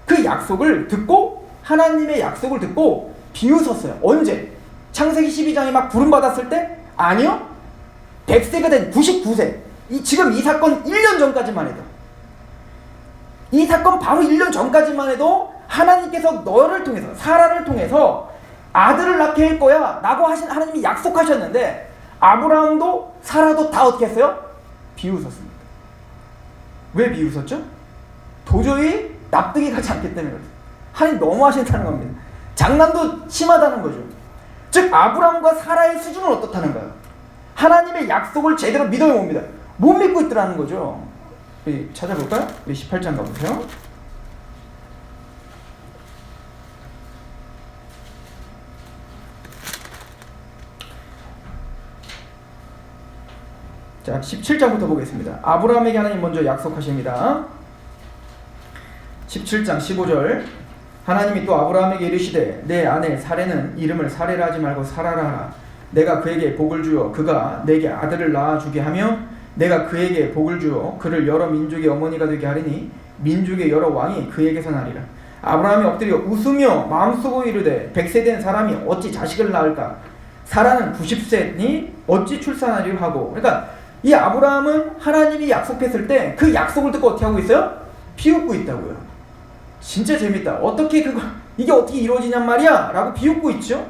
그 약속을 듣고 하나님의 약속을 듣고 비웃었어요. 언제? 창세기 12장에 막 부름받았을 때? 아니요. 100세가 된 99세. 지금 이 사건 1년 전까지만 해도, 이 사건 바로 1년 전까지만 해도 하나님께서 너를 통해서, 사라를 통해서 아들을 낳게 할 거야 라고 하나님이 약속하셨는데 아브라함도 사라도 다 어떻게 했어요? 비웃었습니다. 왜 비웃었죠? 도저히 납득이 가지 않기 때문에 그렇습니다. 하나님 너무 하신다는 겁니다. 장난도 심하다는 거죠. 즉 아브라함과 사라의 수준은 어떻다는 거예요? 하나님의 약속을 제대로 믿어야 봅니다. 못 믿고 있더라는 거죠. 우리 찾아볼까요? 우리 18장 가보세요. 자, 17장부터 보겠습니다. 아브라함에게 하나님 먼저 약속하십니다. 17장 15절 하나님이 또 아브라함에게 이르시되 내 아내 사레는 이름을 사레라 하지 말고 사라라 하라. 내가 그에게 복을 주어 그가 내게 아들을 낳아주게 하며 내가 그에게 복을 주어 그를 여러 민족의 어머니가 되게 하리니 민족의 여러 왕이 그에게서 나리라. 아브라함이 엎드려 웃으며 마음속으로 이르되 100세 된 사람이 어찌 자식을 낳을까? 사라는 90세니 어찌 출산하리요 하고. 그러니까 이 아브라함은 하나님이 약속했을 때 그 약속을 듣고 어떻게 하고 있어요? 비웃고 있다고요. 진짜 재밌다. 이게 어떻게 이루어지냔 말이야 라고 비웃고 있죠.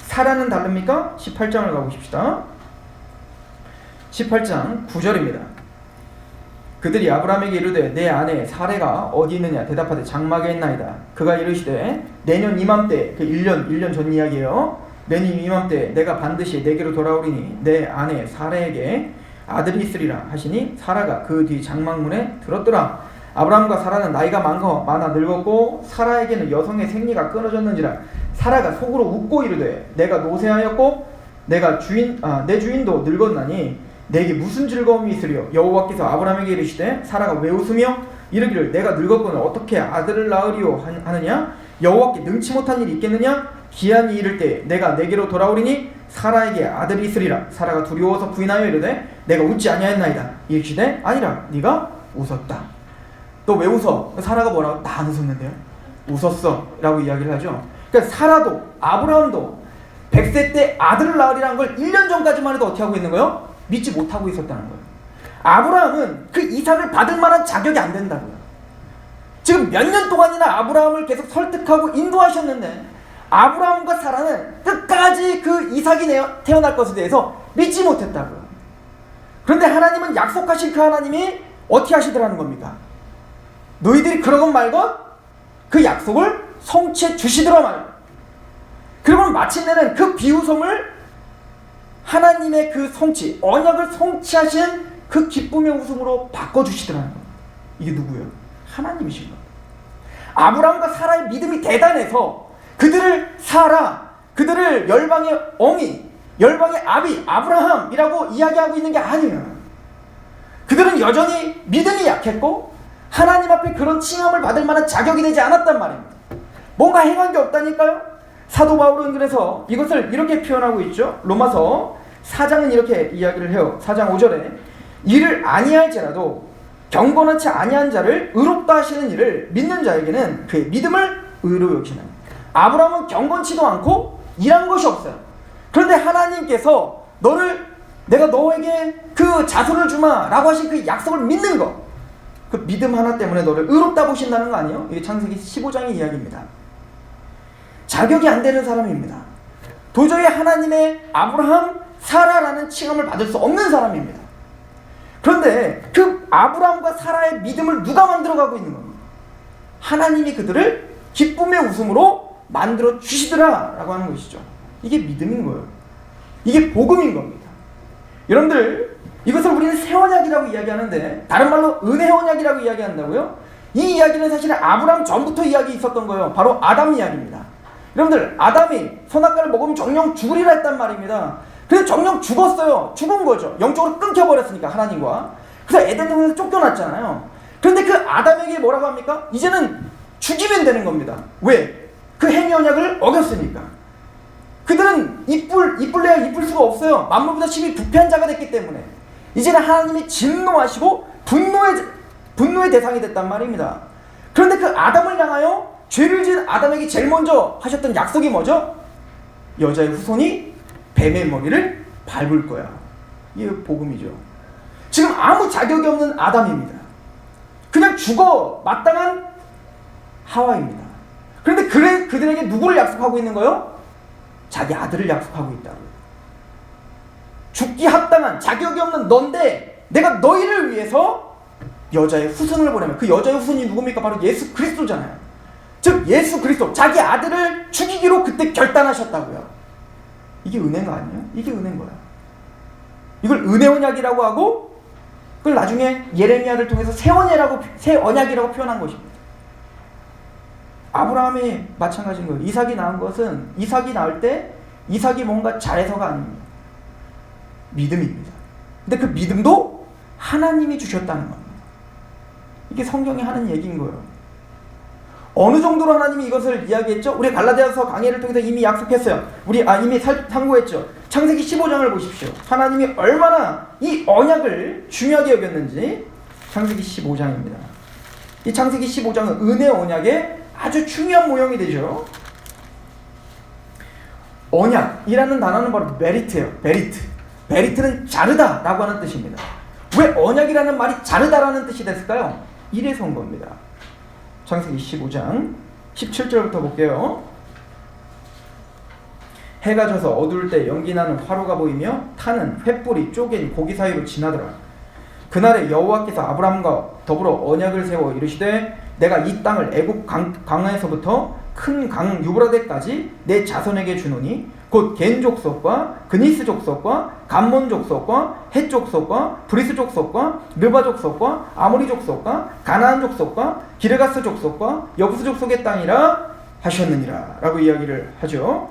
사라는 다릅니까? 18장을 가보십시다. 18장 9절입니다. 그들이 아브라함에게 이르되 내 아내 사레가 어디 있느냐 대답하되 장막에 있나이다. 그가 이르시되 내년 이맘때, 그 1년 전 이야기예요. 내년 이맘때 내가 반드시 내게로 돌아오리니 내 아내 사레에게 아들이 있으리라 하시니 사라가 그 뒤 장막문에 들었더라. 아브라함과 사라는 나이가 많아 늙었고 사라에게는 여성의 생리가 끊어졌는지라. 사라가 속으로 웃고 이르되 내가 노쇠하였고 내 주인도 늙었나니 내게 무슨 즐거움이 있으리요. 여호와께서 아브라함에게 이르시되 사라가 왜 웃으며 이르기를 내가 늙었거늘 어떻게 아들을 낳으리요 하느냐. 여호와께 능치 못한 일이 있겠느냐. 기한이 이를 때 내가 내게로 돌아오리니 사라에게 아들이 있으리라. 사라가 두려워서 부인하여 이르되 내가 웃지 아니하였나이다. 이르시되 아니라 네가 웃었다. 너 왜 웃어? 사라가 뭐라고? 나 안 웃었는데요. 웃었어 라고 이야기를 하죠. 그러니까 사라도 아브라함도 100세 때 아들을 낳으리라는 걸 1년 전까지만 해도 어떻게 하고 있는 거예요? 믿지 못하고 있었다는 거예요. 아브라함은 그 이삭을 받을 만한 자격이 안 된다고요. 지금 몇 년 동안이나 아브라함을 계속 설득하고 인도하셨는데 아브라함과 사라는 끝까지 그 이삭이 태어날 것에 대해서 믿지 못했다고요. 그런데 하나님은 약속하신 그 하나님이 어떻게 하시더라는 겁니까? 너희들이 그러건 말건 그 약속을 성취해 주시더라 말이에요. 그러면 마침내는 그 비웃음을 하나님의 그 성취, 언약을 성취하신 그 기쁨의 웃음으로 바꿔주시더라는 겁니다. 이게 누구예요? 하나님이신 겁니다. 아브라함과 사라의 믿음이 대단해서 그들을 열방의 어미, 열방의 아비 아브라함이라고 이야기하고 있는 게 아니에요. 그들은 여전히 믿음이 약했고 하나님 앞에 그런 칭함을 받을 만한 자격이 되지 않았단 말입니다. 뭔가 행한 게 없다니까요. 사도 바울은 그래서 이것을 이렇게 표현하고 있죠. 로마서 4장은 이렇게 이야기를 해요. 4장 5절에 이를 아니할지라도 경건하지 아니한 자를 의롭다 하시는 이를 믿는 자에게는 그의 믿음을 의로 여기시는. 아브라함은 경건치도 않고 일한 것이 없어요. 그런데 하나님께서 내가 너에게 그 자손을 주마 라고 하신 그 약속을 믿는 거, 그 믿음 하나 때문에 너를 의롭다 보신다는 거 아니에요? 이게 창세기 15장의 이야기입니다. 자격이 안 되는 사람입니다. 도저히 하나님의 아브라함, 사라라는 칭함을 받을 수 없는 사람입니다. 그런데 그 아브라함과 사라의 믿음을 누가 만들어가고 있는 겁니다? 하나님이 그들을 기쁨의 웃음으로 만들어 주시더라 라고 하는 것이죠. 이게 믿음인 거예요. 이게 복음인 겁니다. 여러분들, 이것을 우리는 새 언약이라고 이야기하는데 다른 말로 은혜 언약이라고 이야기한다고요? 이 이야기는 사실은 아브라함 전부터 이야기 있었던 거예요. 바로 아담 이야기입니다. 여러분들, 아담이 선악과를 먹으면 정령 죽으리라 했단 말입니다. 그래서 정령 죽었어요. 죽은 거죠. 영적으로 끊겨버렸으니까 하나님과. 그래서 에덴 동산에서 쫓겨났잖아요. 그런데 그 아담에게 뭐라고 합니까? 이제는 죽이면 되는 겁니다. 왜? 그 행위 언약을 어겼으니까. 그들은 이쁠래야 이쁠 수가 없어요. 만물보다 심히 부패한 자가 됐기 때문에. 이제는 하나님이 진노하시고 분노의 대상이 됐단 말입니다. 그런데 그 아담을 향하여 죄를 지은 아담에게 제일 먼저 하셨던 약속이 뭐죠? 여자의 후손이 뱀의 머리를 밟을 거야. 이게 복음이죠. 지금 아무 자격이 없는 아담입니다. 그냥 죽어 마땅한 하와입니다. 그런데 그들에게 누구를 약속하고 있는 거예요? 자기 아들을 약속하고 있다고요. 죽기 합당한 자격이 없는 넌데 내가 너희를 위해서 여자의 후손을 보내면, 그 여자의 후손이 누굽니까? 바로 예수 그리스도잖아요. 즉 예수 그리스도, 자기 아들을 죽이기로 그때 결단하셨다고요. 이게 은혜가 아니에요? 이게 은혜인 거야. 이걸 은혜 언약이라고 하고, 그걸 나중에 예레미야를 통해서 새 언약이라고 표현한 것입니다. 아브라함이 마찬가지인 거예요. 이삭이 낳은 것은, 이삭이 낳을 때 이삭이 뭔가 잘해서가 아닙니다. 믿음입니다. 근데 그 믿음도 하나님이 주셨다는 겁니다. 이게 성경이 하는 얘기인 거예요. 어느 정도로 하나님이 이것을 이야기했죠? 우리 갈라디아서 강의를 통해서 이미 약속했어요. 이미 상고했죠. 창세기 15장을 보십시오. 하나님이 얼마나 이 언약을 중요하게 여겼는지. 창세기 15장입니다. 이 창세기 15장은 은혜 언약의 아주 중요한 모형이 되죠. 언약이라는 단어는 바로 메리트예요. 메리트는 자르다 라고 하는 뜻입니다. 왜 언약이라는 말이 자르다라는 뜻이 됐을까요? 이래서 온 겁니다. 창세기 15장 17절부터 볼게요. 해가 져서 어두울 때 연기나는 화로가 보이며 타는 횃불이 쪼갠 고기 사이로 지나더라. 그날에 여호와께서 아브라함과 더불어 언약을 세워 이르시되 내가 이 땅을 애굽 강에서부터 큰 강 유브라데까지 내 자손에게 주노니 곧 겐 족속과 그니스 족속과 감몬 족속과 헷 족속과 브리스 족속과 르바 족속과 아모리 족속과 가나안 족속과 기르가스 족속과 여부스 족속의 땅이라 하셨느니라 라고 이야기를 하죠.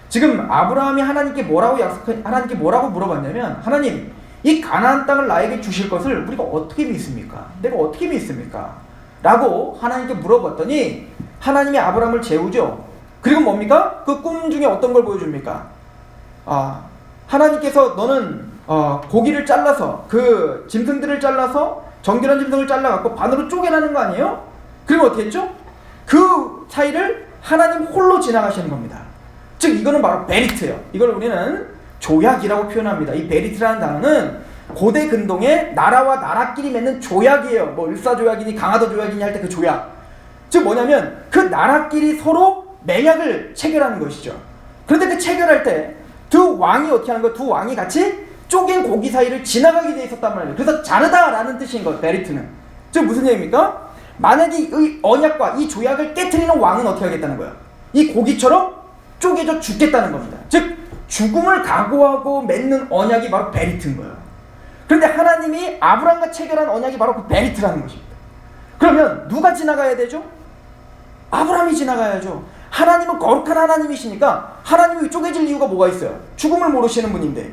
지금 아브라함이 하나님께 뭐라고 물어봤냐면, 하나님, 이 가나안 땅을 나에게 주실 것을 우리가 어떻게 믿습니까? 내가 어떻게 믿습니까? 라고 하나님께 물어봤더니 하나님이 아브라함을 재우죠. 그리고 뭡니까? 그 꿈 중에 어떤 걸 보여줍니까? 하나님께서 너는 고기를 잘라서, 그 짐승들을 잘라서, 정결한 짐승을 잘라갖고 반으로 쪼개라는 거 아니에요? 그리고 어떻게 했죠? 그 사이를 하나님 홀로 지나가시는 겁니다. 즉 이거는 바로 베리트예요. 이걸 우리는 조약이라고 표현합니다. 이 베리트라는 단어는 고대 근동의 나라와 나라끼리 맺는 조약이에요. 뭐 을사조약이니 강화도 조약이니 할 때 그 조약. 즉 뭐냐면 그 나라끼리 서로 맹약을 체결하는 것이죠. 그런데 그 체결할 때 두 왕이 어떻게 하는 거예요? 두 왕이 같이 쪼갠 고기 사이를 지나가게 돼 있었단 말이에요. 그래서 자르다라는 뜻인 거예요. 베리트는. 즉 무슨 얘기입니까? 만약에 이 언약과 이 조약을 깨트리는 왕은 어떻게 하겠다는 거예요? 이 고기처럼 쪼개져 죽겠다는 겁니다. 즉 죽음을 각오하고 맺는 언약이 바로 베리트인 거예요. 그런데 하나님이 아브라함과 체결한 언약이 바로 그 베리트라는 것입니다. 그러면 누가 지나가야 되죠? 아브라함이 지나가야죠. 하나님은 거룩한 하나님이시니까 하나님이 쪼개질 이유가 뭐가 있어요? 죽음을 모르시는 분인데,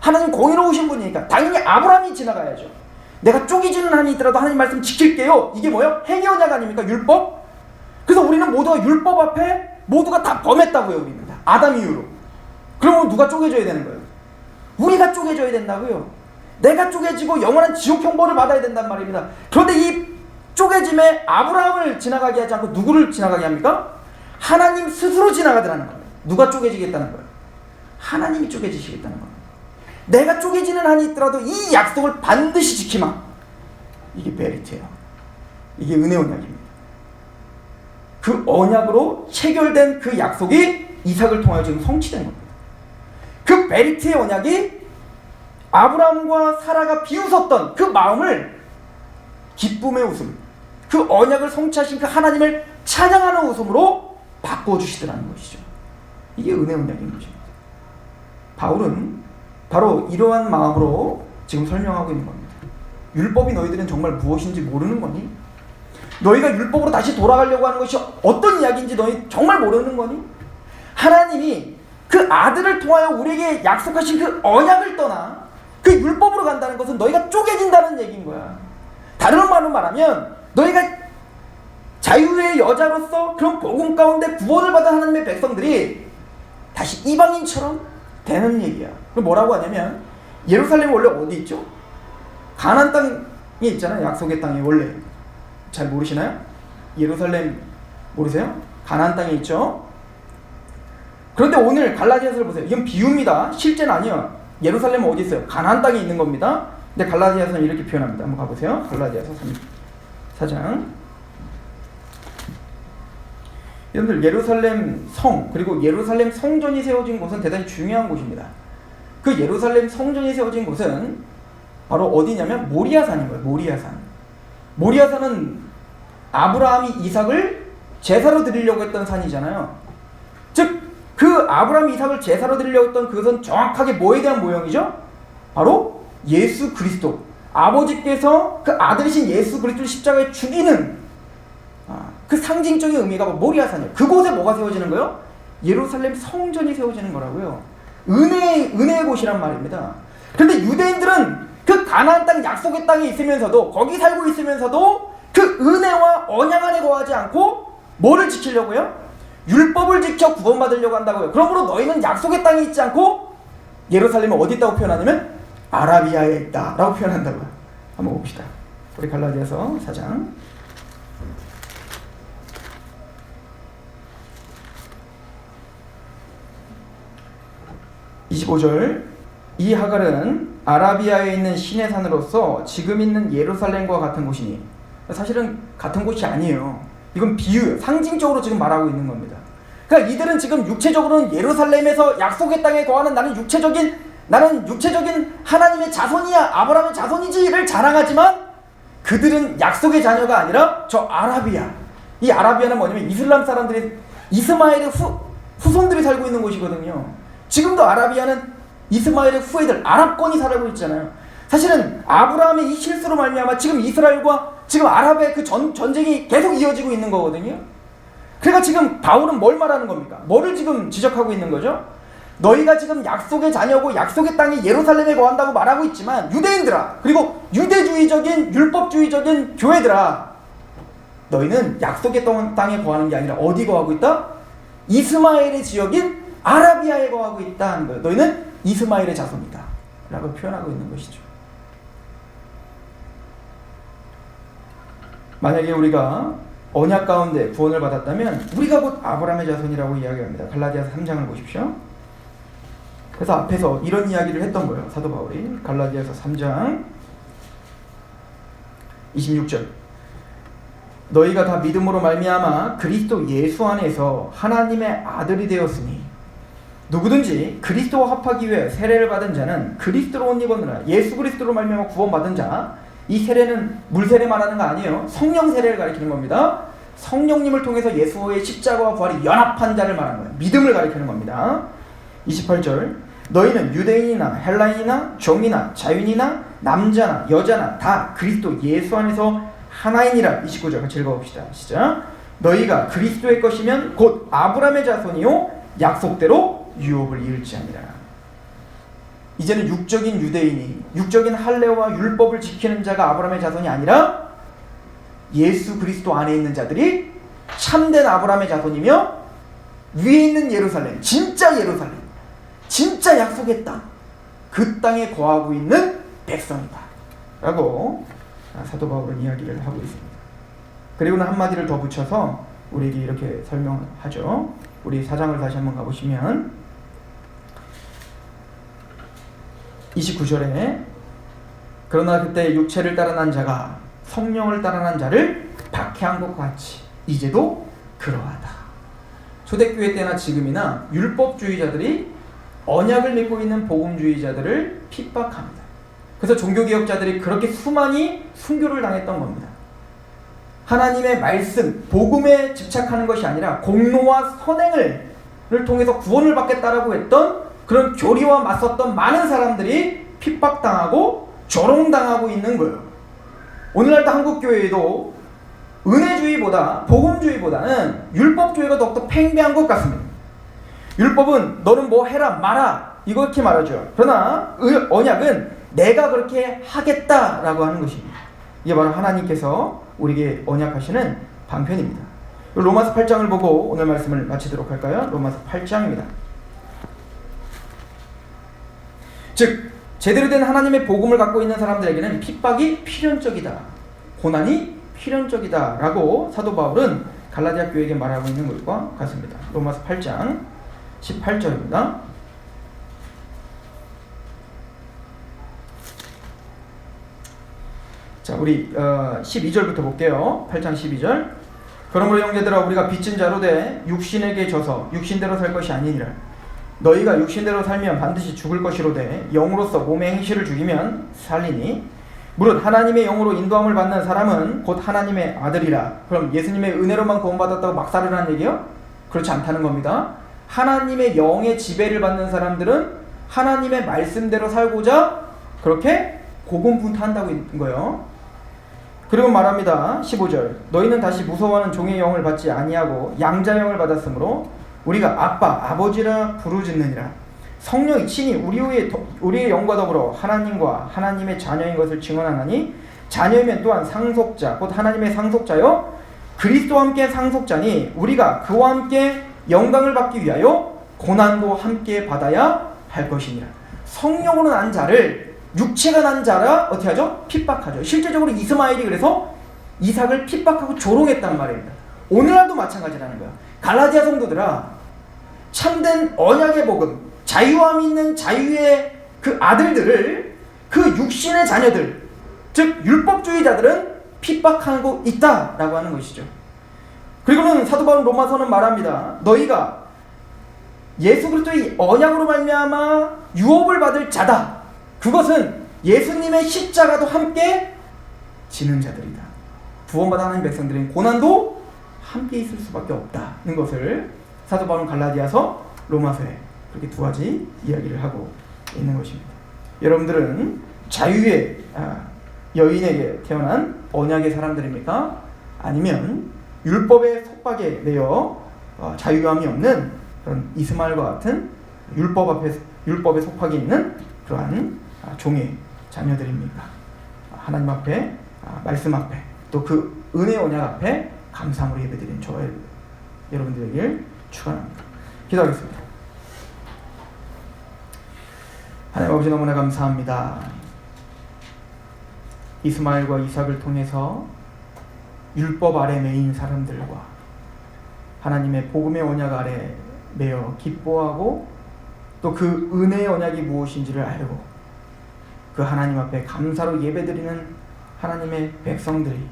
하나님 공의로우신 분이니까 당연히 아브라함이 지나가야죠. 내가 쪼개지는 한이 있더라도 하나님 말씀 지킬게요. 이게 뭐예요? 행위 언약 아닙니까? 율법? 그래서 우리는 모두가 율법 앞에 모두가 다 범했다고요. 우리는 다 아담 이후로. 그러면 누가 쪼개져야 되는 거예요? 우리가 쪼개져야 된다고요. 내가 쪼개지고 영원한 지옥 형벌을 받아야 된단 말입니다. 그런데 이 쪼개짐에 아브라함을 지나가게 하지 않고 누구를 지나가게 합니까? 하나님 스스로 지나가더라는 거예요. 누가 쪼개지겠다는 거예요? 하나님이 쪼개지시겠다는 거예요. 내가 쪼개지는 한이 있더라도 이 약속을 반드시 지키마. 이게 베리트예요. 이게 은혜 언약입니다. 그 언약으로 체결된 그 약속이 이삭을 통하여 지금 성취된 겁니다. 그 베리트의 언약이 아브라함과 사라가 비웃었던 그 마음을 기쁨의 웃음, 그 언약을 성취하신 그 하나님을 찬양하는 웃음으로 바꿔주시더라는 것이죠. 이게 은혜 언약인 것입니다. 바울은 바로 이러한 마음으로 지금 설명하고 있는 겁니다. 율법이 너희들은 정말 무엇인지 모르는 거니? 너희가 율법으로 다시 돌아가려고 하는 것이 어떤 이야기인지 너희 정말 모르는 거니? 하나님이 그 아들을 통하여 우리에게 약속하신 그 언약을 떠나 그 율법으로 간다는 것은 너희가 쪼개진다는 얘기인 거야. 다른 말로 말하면 너희가 자유의 여자로서 그런 복음 가운데 구원을 받은 하나님의 백성들이 다시 이방인처럼 되는 얘기야. 그럼 뭐라고 하냐면 예루살렘이 원래 어디 있죠? 가나안 땅에 있잖아요. 약속의 땅이 원래. 잘 모르시나요? 예루살렘 모르세요? 가나안 땅에 있죠? 그런데 오늘 갈라디아서를 보세요. 이건 비유입니다. 실제는 아니에요. 예루살렘은 어디 있어요? 가나안 땅에 있는 겁니다. 근데 갈라디아서는 이렇게 표현합니다. 한번 가보세요. 갈라디아서 4장. 여러분들 예루살렘 성 그리고 예루살렘 성전이 세워진 곳은 대단히 중요한 곳입니다. 그 예루살렘 성전이 세워진 곳은 바로 어디냐면 모리아산인 거예요. 모리아산. 모리아산은 아브라함이 이삭을 제사로 드리려고 했던 산이잖아요. 즉 그 아브라함이 이삭을 제사로 드리려고 했던 그것은 정확하게 뭐에 대한 모형이죠? 바로 예수 그리스도. 아버지께서 그 아들이신 예수 그리스도를 십자가에 죽이는 그 상징적인 의미가 모리아산이에요. 그곳에 뭐가 세워지는 거예요? 예루살렘 성전이 세워지는 거라고요. 은혜의 곳이란 말입니다. 그런데 유대인들은 그 가나안 땅 약속의 땅에 있으면서도 거기 살고 있으면서도 그 은혜와 언약 안에 거하지 않고 뭐를 지키려고요? 율법을 지켜 구원받으려고 한다고요. 그러므로 너희는 약속의 땅에 있지 않고 예루살렘은 어디 있다고 표현하냐면 아라비아에 있다 라고 표현한다고요. 한번 봅시다. 우리 갈라디아서 4장 25절. 이 하갈은 아라비아에 있는 신의 산으로서 지금 있는 예루살렘과 같은 곳이니, 사실은 같은 곳이 아니에요. 이건 비유예요. 상징적으로 지금 말하고 있는 겁니다. 그러니까 이들은 지금 육체적으로는 예루살렘에서 약속의 땅에 거하는 나는 육체적인 하나님의 자손이야, 아브라함의 자손이지를 자랑하지만 그들은 약속의 자녀가 아니라 저 아라비아, 이 아라비아는 뭐냐면 이슬람 사람들이 이스마엘의 후손들이 살고 있는 곳이거든요. 지금도 아라비아는 이스마엘의 후예들, 아랍권이 살고 있잖아요. 사실은 아브라함의 이 실수로 말미암아 지금 이스라엘과 지금 아랍의 그 전쟁이 계속 이어지고 있는 거거든요. 그러니까 지금 바울은 뭘 말하는 겁니까? 뭐를 지금 지적하고 있는 거죠? 너희가 지금 약속의 자녀고 약속의 땅이 예루살렘에 거한다고 말하고 있지만 유대인들아, 그리고 유대주의적인 율법주의적인 교회들아, 너희는 약속의 땅에 거하는 게 아니라 어디 거하고 있다? 이스마엘의 지역인 아라비아에 거하고 있다는 거예요. 너희는 이스마엘의 자손이다 라고 표현하고 있는 것이죠. 만약에 우리가 언약 가운데 구원을 받았다면 우리가 곧 아브라함의 자손이라고 이야기합니다. 갈라디아서 3장을 보십시오. 그래서 앞에서 이런 이야기를 했던 거예요. 사도 바울이 갈라디아서 3장 26절. 너희가 다 믿음으로 말미암아 그리스도 예수 안에서 하나님의 아들이 되었으니 누구든지 그리스도와 합하기 위해 세례를 받은 자는 그리스도로 옷 입었느라. 예수 그리스도로 말미암아 구원받은 자, 이 세례는 물 세례 말하는 거 아니에요. 성령 세례를 가리키는 겁니다. 성령님을 통해서 예수의 십자가와 부활이 연합한 자를 말하는 거예요. 믿음을 가리키는 겁니다. 28절. 너희는 유대인이나 헬라인이나 종이나 자유인이나 남자나 여자나 다 그리스도 예수 안에서 하나이니라. 29절 같이 읽어봅시다. 시작. 너희가 그리스도의 것이면 곧 아브라함의 자손이요 약속대로 유업을 이을지 아니라. 이제는 육적인 유대인이, 육적인 할례와 율법을 지키는 자가 아브라함의 자손이 아니라 예수 그리스도 안에 있는 자들이 참된 아브라함의 자손이며 위에 있는 예루살렘, 진짜 예루살렘, 진짜 약속의 땅, 그 땅에 거하고 있는 백성이다 라고 사도 바울은 이야기를 하고 있습니다. 그리고는 한마디를 더 붙여서 우리에게 이렇게 설명하죠. 우리 4장을 다시 한번 가보시면 29절에 그러나 그때 육체를 따라 난 자가 성령을 따라 난 자를 박해한 것 같이 이제도 그러하다. 초대교회 때나 지금이나 율법주의자들이 언약을 믿고 있는 복음주의자들을 핍박합니다. 그래서 종교개혁자들이 그렇게 수많이 순교를 당했던 겁니다. 하나님의 말씀, 복음에 집착하는 것이 아니라 공로와 선행을 통해서 구원을 받겠다라고 했던 그런 교리와 맞섰던 많은 사람들이 핍박당하고 조롱당하고 있는 거예요. 오늘날도 한국교회에도 은혜주의보다 복음주의보다는 율법주의가 더욱더 팽배한 것 같습니다. 율법은 너는 뭐 해라 마라 이렇게 말하죠. 그러나 언약은 내가 그렇게 하겠다라고 하는 것입니다. 이게 바로 하나님께서 우리에게 언약하시는 방편입니다. 로마서 8장을 보고 오늘 말씀을 마치도록 할까요? 로마서 8장입니다. 즉 제대로 된 하나님의 복음을 갖고 있는 사람들에게는 핍박이 필연적이다, 고난이 필연적이다 라고 사도 바울은 갈라디아 교회에게 말하고 있는 것과 같습니다. 로마서 8장 18절입니다. 자, 우리 12절부터 볼게요. 8장 12절. 그러므로 형제들아 우리가 빚진 자로 돼 육신에게 져서 육신대로 살 것이 아니니라. 너희가 육신대로 살면 반드시 죽을 것이로되 영으로서 몸의 행실을 죽이면 살리니 무릇 하나님의 영으로 인도함을 받는 사람은 곧 하나님의 아들이라. 그럼 예수님의 은혜로만 구원받았다고 막 살으라는 얘기요? 그렇지 않다는 겁니다. 하나님의 영의 지배를 받는 사람들은 하나님의 말씀대로 살고자 그렇게 고군분투한다고 있는 거예요. 그리고 말합니다. 15절. 너희는 다시 무서워하는 종의 영을 받지 아니하고 양자의 영을 받았으므로 우리가 아빠, 아버지라 부르짖느니라. 성령이 친히 우리의 영과 더불어 하나님과 하나님의 자녀인 것을 증언하나니 자녀이면 또한 상속자, 곧 하나님의 상속자요 그리스도와 함께 상속자니 우리가 그와 함께 영광을 받기 위하여 고난도 함께 받아야 할 것이니라. 성령으로 난 자를 육체가 난 자라 어떻게 하죠? 핍박하죠. 실제적으로 이스마엘이 그래서 이삭을 핍박하고 조롱했단 말입니다. 오늘날도 마찬가지라는 거야. 갈라디아 성도들아, 참된 언약의 복음, 자유함 있는 자유의 그 아들들을 그 육신의 자녀들, 즉 율법주의자들은 핍박하고 있다라고 하는 것이죠. 그리고는 사도 바울 로마서는 말합니다. 너희가 예수 그리스도의 언약으로 말미암아 유업을 받을 자다. 그것은 예수님의 십자가도 함께 지는 자들이다. 구원받아 하나님 백성들은 고난도 함께 있을 수밖에 없다는 것을 사도 바울은 갈라디아서, 로마서에 그렇게 두 가지 이야기를 하고 있는 것입니다. 여러분들은 자유의 여인에게 태어난 언약의 사람들입니까? 아니면 율법의 속박에 매여 자유함이 없는 그런 이스마엘과 같은 율법의 속박이 있는 그러한 종의 자녀들입니까? 하나님 앞에, 말씀 앞에, 또 그 은혜 언약 앞에 감사함으로 예배드리는 저와 여러분들에게 축원합니다. 기도하겠습니다. 하나님 아버지 너무나 감사합니다. 이스마엘과 이삭을 통해서 율법 아래 매인 사람들과 하나님의 복음의 언약 아래 매여 기뻐하고 또 그 은혜의 언약이 무엇인지를 알고 그 하나님 앞에 감사로 예배드리는 하나님의 백성들이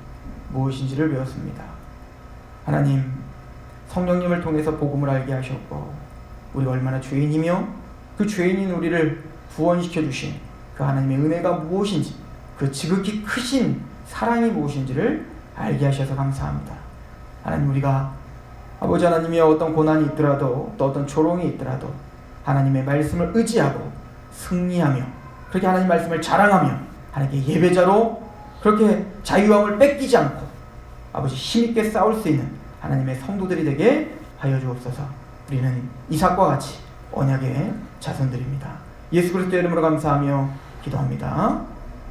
무엇인지를 배웠습니다. 하나님, 성령님을 통해서 복음을 알게 하셨고 우리가 얼마나 죄인이며 그 죄인인 우리를 구원시켜 주신 그 하나님의 은혜가 무엇인지, 그 지극히 크신 사랑이 무엇인지를 알게 하셔서 감사합니다. 하나님, 우리가 아버지 하나님이 어떤 고난이 있더라도 또 어떤 조롱이 있더라도 하나님의 말씀을 의지하고 승리하며 그렇게 하나님 말씀을 자랑하며 하나님께 예배자로 그렇게 자유함을 뺏기지 않고 아버지 힘있게 싸울 수 있는 하나님의 성도들이 되게 하여 주옵소서. 우리는 이삭과 같이 언약의 자손들입니다. 예수 그리스도의 이름으로 감사하며 기도합니다.